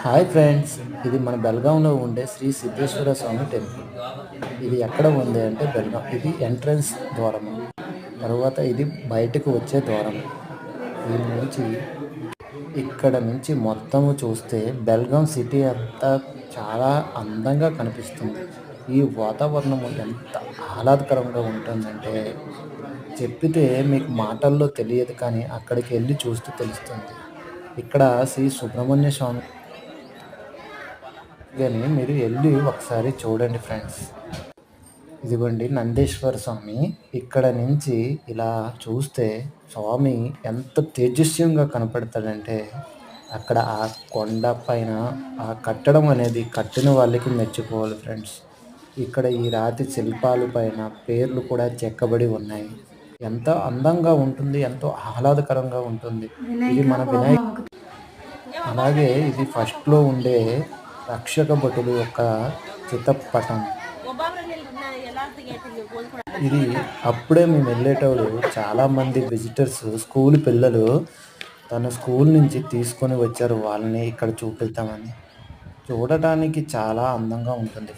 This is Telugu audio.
హాయ్ ఫ్రెండ్స్, ఇది మన బెల్గాంలో ఉండే శ్రీ సిద్ధేశ్వర స్వామి టెంపుల్. ఇది ఎక్కడ ఉంది అంటే బెల్గాం. ఇది ఎంట్రన్స్ ద్వారము. తర్వాత ఇది బయటకు వచ్చే ద్వారం. దీని నుంచి ఇక్కడ నుంచి మొత్తము చూస్తే బెల్గాం సిటీ అంతా చాలా అందంగా కనిపిస్తుంది. ఈ వాతావరణము ఎంత ఆహ్లాదకరంగా ఉంటుందంటే చెప్పితే మీకు మాటల్లో తెలియదు, కానీ అక్కడికి వెళ్ళి చూస్తే తెలుస్తుంది. ఇక్కడ శ్రీ సుబ్రహ్మణ్య స్వామి గాని మీరు ఎళ్లి ఒకసారి చూడండి ఫ్రెండ్స్. ఇదిగోండి నందేశ్వర స్వామి. ఇక్కడ నుంచి ఇలా చూస్తే స్వామి ఎంత తేజస్వంగా కనపడతాడంటే, అక్కడ ఆ కొండ పైన ఆ కట్టడం అనేది కట్టిన వాళ్ళకి మెచ్చుకోవాలి ఫ్రెండ్స్. ఇక్కడ ఈ రాతి శిల్పాల పైన పేర్లు కూడా చెక్కబడి ఉన్నాయి. ఎంతో అందంగా ఉంటుంది. ఎంతో ఆహ్లాదకరంగా ఉంటుంది. ఇది మన అలాగే ఇది ఫస్ట్‌లో ఉండే రక్షక భటులు యొక్క చిత్తపటం. ఇది అప్పుడే మేము వెళ్ళేటప్పుడు చాలామంది విజిటర్స్, స్కూల్ పిల్లలు తన స్కూల్ నుంచి తీసుకొని వచ్చారు వాళ్ళని ఇక్కడ చూపిద్దామని. చూడటానికి చాలా అందంగా ఉంటుంది.